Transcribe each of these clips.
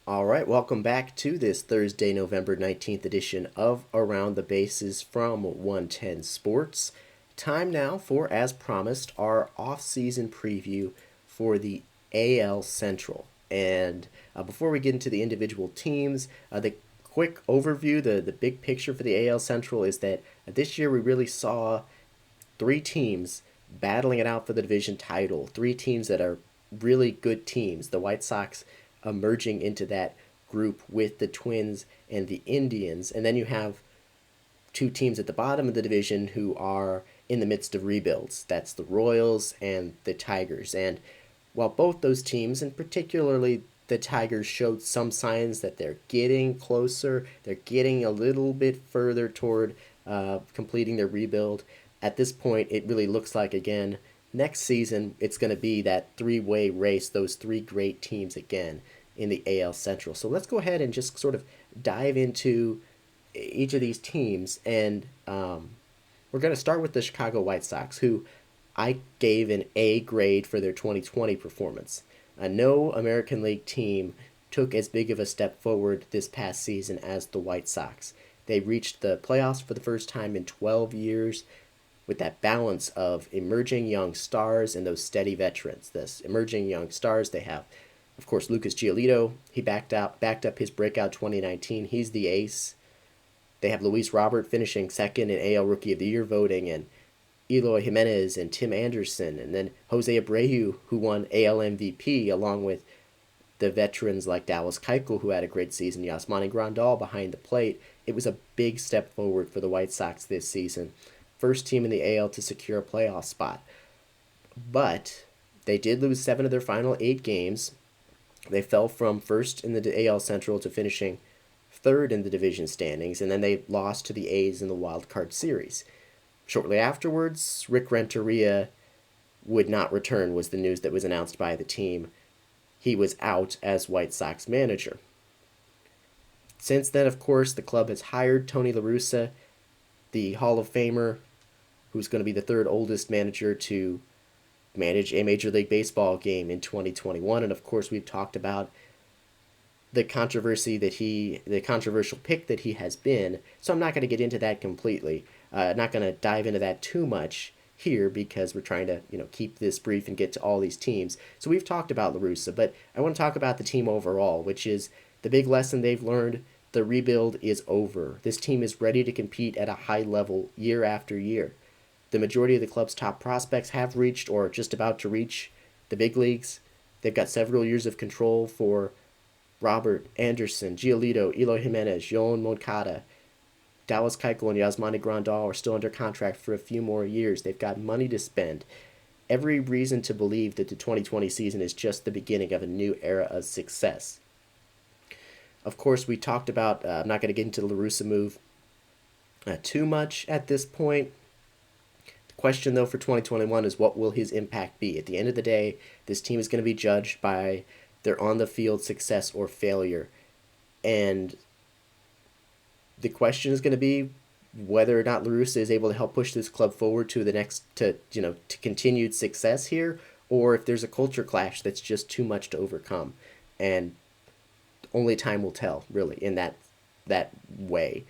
All right, welcome back to this Thursday, November 19th edition of Around the Bases from 110 Sports. Time now for, as promised, our off-season preview for the AL Central. And before we get into the individual teams, the quick overview, the big picture for the AL Central is that this year we really saw three teams battling it out for the division title. Three teams that are really good teams. The White Sox emerging into that group with the Twins and the Indians. And then you have two teams at the bottom of the division who are in the midst of rebuilds. That's the Royals and the Tigers. And while both those teams, and particularly the Tigers, showed some signs that they're getting closer, they're getting a little bit further toward completing their rebuild. At this point, it really looks like, again, next season it's going to be that three-way race, those three great teams again in the AL Central. So let's go ahead and just sort of dive into each of these teams. And we're going to start with the Chicago White Sox, who I gave an A grade for their 2020 performance. No American League team took as big of a step forward this past season as the White Sox. They reached the playoffs for the first time in 12 years with that balance of emerging young stars and those steady veterans. This emerging young stars, they have, of course, Lucas Giolito. He backed up his breakout 2019. He's the ace. They have Luis Robert finishing second in AL Rookie of the Year voting, and Eloy Jimenez and Tim Anderson, and then Jose Abreu, who won AL MVP, along with the veterans like Dallas Keuchel, who had a great season, Yasmani Grandal behind the plate. It was a big step forward for the White Sox this season. First team in the AL to secure a playoff spot. But they did lose 7 of their final 8 games. They fell from first in the AL Central to finishing third in the division standings, and then they lost to the A's in the Wild Card Series. Shortly afterwards, Rick Renteria would not return, was the news that was announced by the team. He was out as White Sox manager. Since then, of course, the club has hired Tony La Russa, the Hall of Famer, who's going to be the third oldest manager to manage a Major League Baseball game in 2021. And of course, we've talked about the controversial pick that he has been. So I'm not going to get into that completely. Not going to dive into that too much here because we're trying to keep this brief and get to all these teams. So we've talked about La Russa, but I want to talk about the team overall, which is the big lesson they've learned. The rebuild is over. This team is ready to compete at a high level year after year. The majority of the club's top prospects have reached or are just about to reach the big leagues. They've got several years of control for Robert, Anderson, Giolito, Eloy Jimenez, Yoan Moncada. Dallas Keuchel and Yasmani Grandal are still under contract for a few more years. They've got money to spend. Every reason to believe that the 2020 season is just the beginning of a new era of success. Of course, we talked about, I'm not going to get into the La Russa move too much at this point. The question, though, for 2021 is what will his impact be? At the end of the day, this team is going to be judged by their on-the-field success or failure. And the question is going to be whether or not La Russa is able to help push this club forward to the next, to continued success here, or if there's a culture clash that's just too much to overcome. And only time will tell, really, in that way.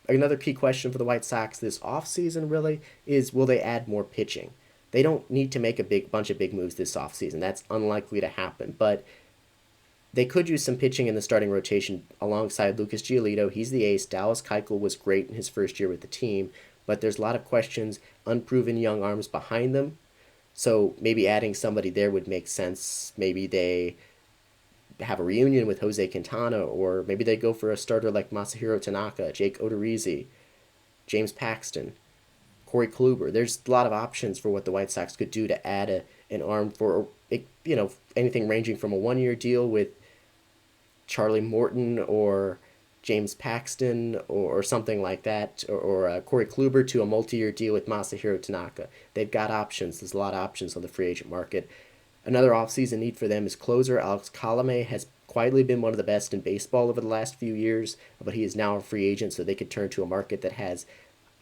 Another key question for the White Sox this offseason, really, is will they add more pitching? They don't need to make a bunch of big moves this offseason. That's unlikely to happen. But they could use some pitching in the starting rotation alongside Lucas Giolito. He's the ace. Dallas Keuchel was great in his first year with the team. But there's a lot of questions, unproven young arms behind them. So maybe adding somebody there would make sense. Maybe they have a reunion with Jose Quintana, or maybe they go for a starter like Masahiro Tanaka, Jake Odorizzi, James Paxton, Corey Kluber. There's a lot of options for what the White Sox could do to add an arm for, anything ranging from a one-year deal with Charlie Morton or James Paxton or something like that, or Corey Kluber to a multi-year deal with Masahiro Tanaka. They've got options. There's a lot of options on the free agent market. Another offseason need for them is closer. Alex Colomé has quietly been one of the best in baseball over the last few years, but he is now a free agent, so they could turn to a market that has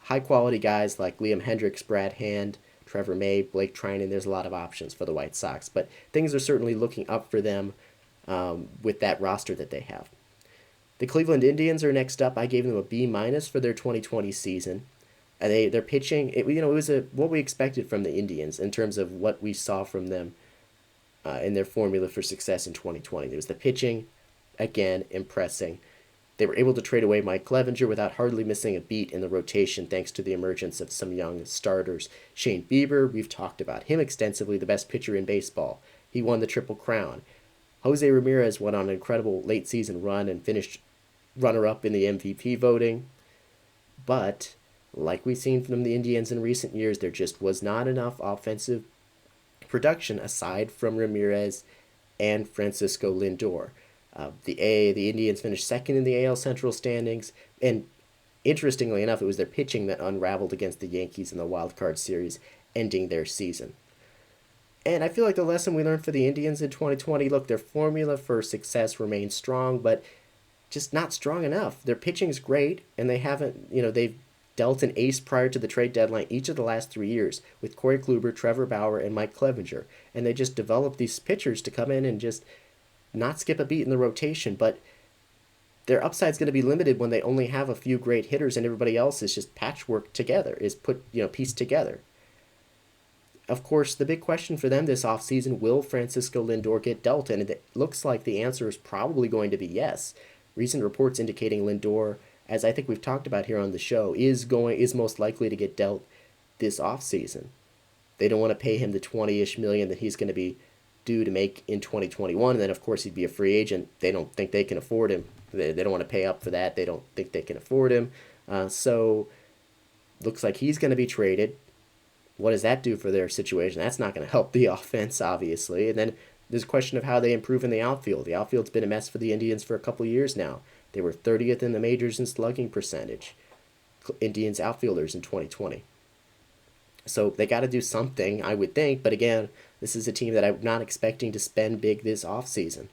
high-quality guys like Liam Hendricks, Brad Hand, Trevor May, Blake Trinan. There's a lot of options for the White Sox, but things are certainly looking up for them. with that roster that they have. The Cleveland Indians are next up. I gave them a B minus for their 2020 season. Their pitching, it was what we expected from the Indians in terms of what we saw from them in their formula for success in 2020. There was the pitching, again, impressing. They were able to trade away Mike Clevenger without hardly missing a beat in the rotation thanks to the emergence of some young starters. Shane Bieber, we've talked about him extensively, the best pitcher in baseball. He won the Triple Crown. Jose Ramirez went on an incredible late season run and finished runner-up in the MVP voting. But, like we've seen from the Indians in recent years, there just was not enough offensive production aside from Ramirez and Francisco Lindor. The Indians finished second in the AL Central standings, and interestingly enough, it was their pitching that unraveled against the Yankees in the wild card series, ending their season. And I feel like the lesson we learned for the Indians in 2020, look, their formula for success remains strong, but just not strong enough. Their pitching's great, and they've dealt an ace prior to the trade deadline each of the last 3 years with Corey Kluber, Trevor Bauer, and Mike Clevenger. And they just developed these pitchers to come in and just not skip a beat in the rotation, but their upside's going to be limited when they only have a few great hitters and everybody else is just patchwork together, pieced together. Of course, the big question for them this offseason, will Francisco Lindor get dealt? And it looks like the answer is probably going to be yes. Recent reports indicating Lindor, as I think we've talked about here on the show, is most likely to get dealt this offseason. They don't want to pay him the 20-ish million that he's going to be due to make in 2021, and then of course he'd be a free agent. They don't think they can afford him. They don't want to pay up for that. They don't think they can afford him. So looks like he's going to be traded. What does that do for their situation? That's not going to help the offense, obviously. And then there's a question of how they improve in the outfield. The outfield's been a mess for the Indians for a couple of years now. They were 30th in the majors in slugging percentage, Indians outfielders in 2020. So they got to do something, I would think. But again, this is a team that I'm not expecting to spend big this offseason.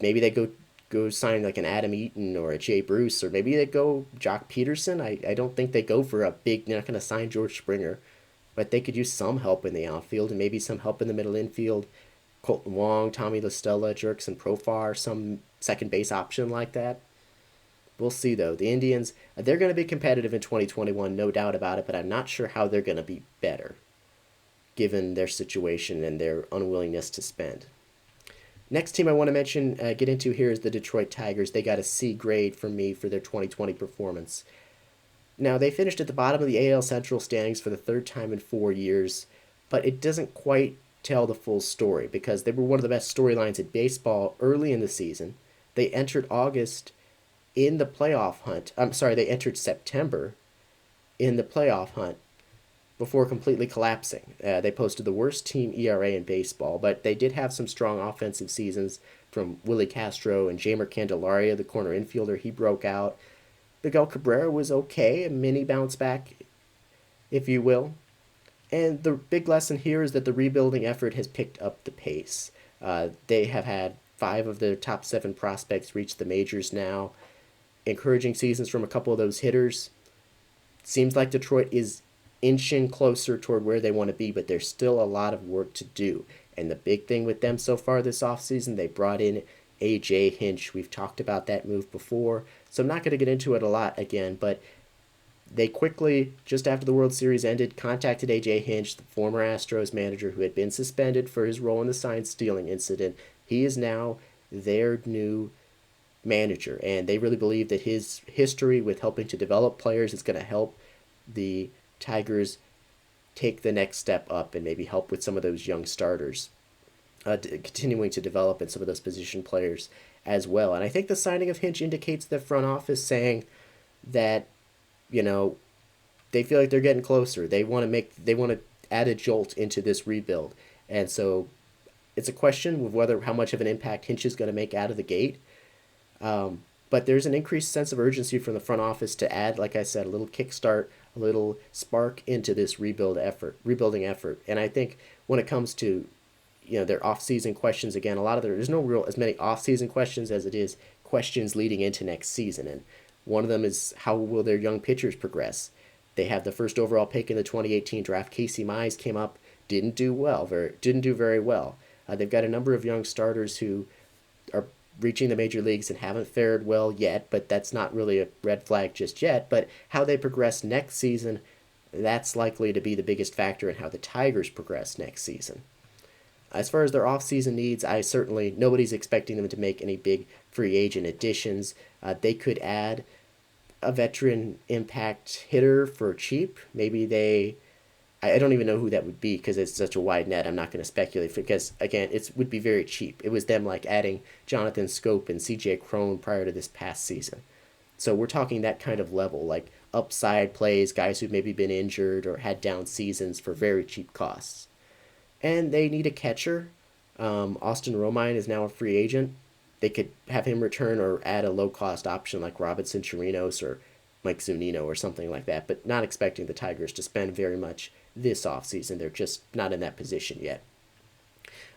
Maybe they go sign like an Adam Eaton or a Jay Bruce, or maybe they go Jock Peterson. I don't think they go for they're not going to sign George Springer. But they could use some help in the outfield and maybe some help in the middle infield. Colton Wong, Tommy La Stella, Jerkson Profar, some second base option like that. We'll see, though. The Indians, they're going to be competitive in 2021, no doubt about it, but I'm not sure how they're going to be better, given their situation and their unwillingness to spend. Next team I want to get into here is the Detroit Tigers. They got a C grade from me for their 2020 performance. Now, they finished at the bottom of the AL Central standings for the third time in 4 years, but it doesn't quite tell the full story because they were one of the best storylines in baseball early in the season. They entered August in the playoff hunt. They entered September in the playoff hunt before completely collapsing. They posted the worst team ERA in baseball, but they did have some strong offensive seasons from Willie Castro and Jamer Candelaria, the corner infielder. He broke out. Miguel Cabrera was okay, a mini bounce back, if you will. And the big lesson here is that the rebuilding effort has picked up the pace. They have had 5 of their top 7 prospects reach the majors now. Encouraging seasons from a couple of those hitters. Seems like Detroit is inching closer toward where they want to be, but there's still a lot of work to do. And the big thing with them so far this offseason, they brought in A.J. Hinch. We've talked about that move before, so I'm not going to get into it a lot again, but they quickly, just after the World Series ended, contacted A.J. Hinch, the former Astros manager who had been suspended for his role in the sign stealing incident. He is now their new manager, and they really believe that his history with helping to develop players is going to help the Tigers take the next step up and maybe help with some of those young starters, continuing to develop in some of those position players as well. And I think the signing of Hinch indicates the front office saying that, they feel like they're getting closer. They want to add a jolt into this rebuild. And so it's a question of how much of an impact Hinch is going to make out of the gate. But there's an increased sense of urgency from the front office to add, like I said, a little kickstart, a little spark into this rebuilding effort. And I think when it comes to their off-season questions, again, there's no as many off-season questions as it is questions leading into next season. And one of them is, how will their young pitchers progress? They have the first overall pick in the 2018 draft. Casey Mize came up, didn't do very well. They've got a number of young starters who reaching the major leagues and haven't fared well yet, but that's not really a red flag just yet. But how they progress next season, that's likely to be the biggest factor in how the Tigers progress next season. As far as their offseason needs, nobody's expecting them to make any big free agent additions. They could add a veteran impact hitter for cheap. I don't even know who that would be because it's such a wide net. I'm not going to speculate because, again, it would be very cheap. It was them like adding Jonathan Scope and CJ Crone prior to this past season. So we're talking that kind of level, like upside plays, guys who've maybe been injured or had down seasons for very cheap costs. And they need a catcher. Austin Romine is now a free agent. They could have him return or add a low-cost option like Robinson Chirinos or Mike Zunino or something like that, but not expecting the Tigers to spend very much this offseason. They're just not in that position yet.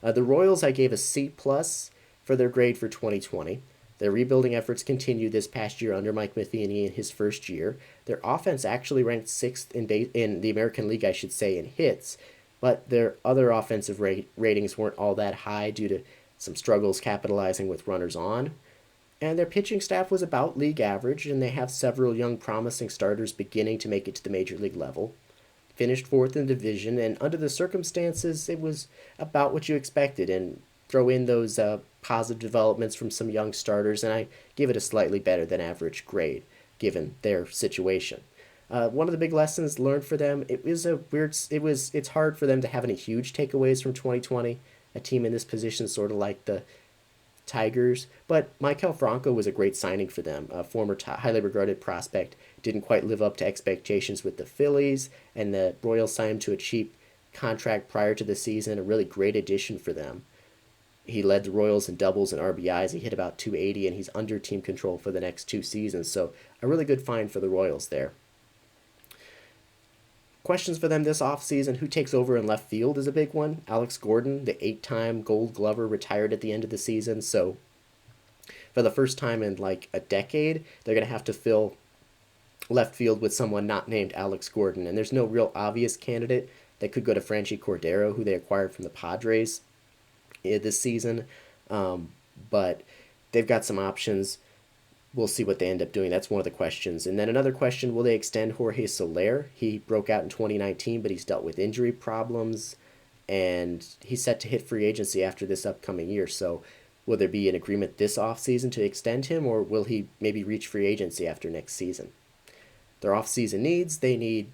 The Royals, I gave a C+ for their grade for 2020. Their rebuilding efforts continued this past year under Mike Matheny in his first year. Their offense actually ranked 6th in the American League, I should say, in hits, but their other offensive ratings weren't all that high due to some struggles capitalizing with runners on. And their pitching staff was about league average, and they have several young promising starters beginning to make it to the major league level. Finished 4th in the division, and under the circumstances, it was about what you expected. And throw in those positive developments from some young starters, and I give it a slightly better than average grade, given their situation. One of the big lessons learned for them, it's hard for them to have any huge takeaways from 2020. A team in this position, sort of like the Tigers, but Maikel Franco was a great signing for them. A former highly regarded prospect, didn't quite live up to expectations with the Phillies, and the Royals signed him to a cheap contract prior to the season, a really great addition for them. He led the Royals in doubles and RBIs. He hit about 280, and he's under team control for the next 2 seasons, so a really good find for the Royals there. Questions for them this offseason: who takes over in left field is a big one. Alex Gordon, the 8-time Gold Glover, retired at the end of the season, so for the first time in like a decade, they're going to have to fill left field with someone not named Alex Gordon, and there's no real obvious candidate. They could go to Franchi Cordero, who they acquired from the Padres this season, but they've got some options. We'll see what they end up doing. That's one of the questions. And then another question, will they extend Jorge Soler? He broke out in 2019, but he's dealt with injury problems, and he's set to hit free agency after this upcoming year. So will there be an agreement this offseason to extend him, or will he maybe reach free agency after next season? Their offseason needs, they need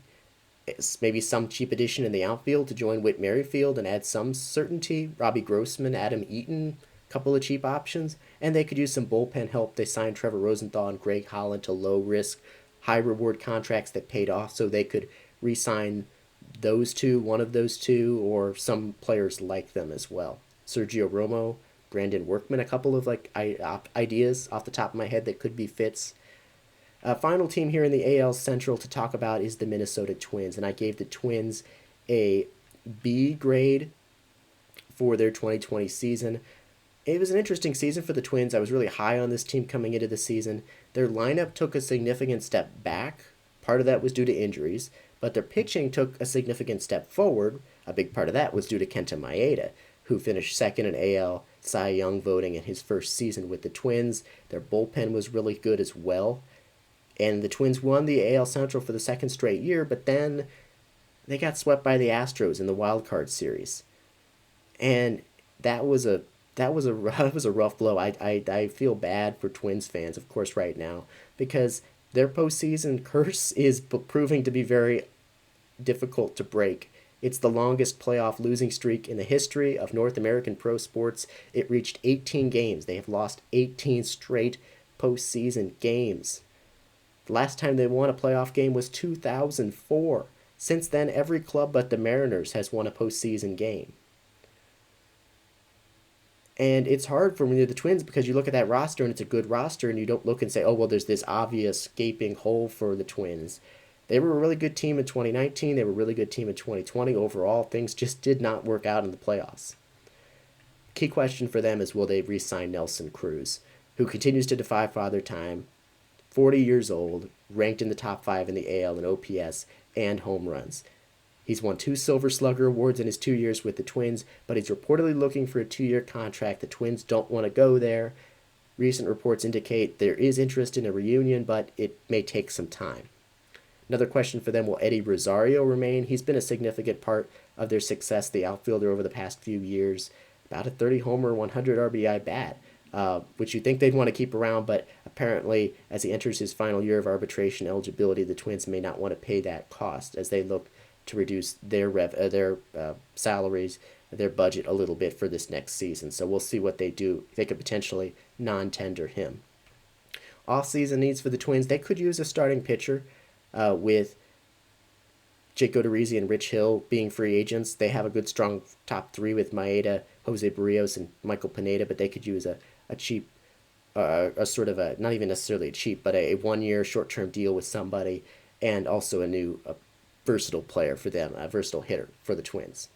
maybe some cheap addition in the outfield to join Whit Merrifield and add some certainty. Robbie Grossman, Adam Eaton, couple of cheap options, and they could use some bullpen help. They signed Trevor Rosenthal and Greg Holland to low-risk, high-reward contracts that paid off, so they could re-sign those two, one of those two, or some players like them as well. Sergio Romo, Brandon Workman, a couple of ideas off the top of my head that could be fits. Final team here in the AL Central to talk about is the Minnesota Twins, and I gave the Twins a B grade for their 2020 season. It was an interesting season for the Twins. I was really high on this team coming into the season. Their lineup took a significant step back. Part of that was due to injuries, but their pitching took a significant step forward. A big part of that was due to Kenta Maeda, who finished second in AL Cy Young voting in his first season with the Twins. Their bullpen was really good as well. And the Twins won the AL Central for the second straight year, but then they got swept by the Astros in the wild card series. And that was a rough blow. I feel bad for Twins fans, of course, right now, because their postseason curse is proving to be very difficult to break. It's the longest playoff losing streak in the history of North American pro sports. It reached 18 games. They have lost 18 straight postseason games. The last time they won a playoff game was 2004. Since then, every club but the Mariners has won a postseason game. And it's hard for the Twins because you look at that roster and it's a good roster, and you don't look and say, oh, well, there's this obvious gaping hole for the Twins. They were a really good team in 2019. They were a really good team in 2020. Overall, things just did not work out in the playoffs. Key question for them is, will they re-sign Nelson Cruz, who continues to defy Father Time, 40 years old, ranked in the top 5 in the AL in OPS and home runs. He's won 2 Silver Slugger awards in his 2 years with the Twins, but he's reportedly looking for a 2-year contract. The Twins don't want to go there. Recent reports indicate there is interest in a reunion, but it may take some time. Another question for them, will Eddie Rosario remain? He's been a significant part of their success, the outfielder, over the past few years. About a 30 homer, 100 RBI bat, which you think they'd want to keep around, but apparently, as he enters his final year of arbitration eligibility, the Twins may not want to pay that cost as they look to reduce their salaries, their budget a little bit for this next season. So we'll see what they do. They could potentially non-tender him. Off-season needs for the Twins, they could use a starting pitcher with Jake Odorizzi and Rich Hill being free agents. They have a good, strong top three with Maeda, Jose Barrios, and Michael Pineda, but they could use a cheap, a sort of a, not even necessarily a cheap, but a 1 year short-term deal with somebody, and also a new versatile player for them, a versatile hitter for the Twins.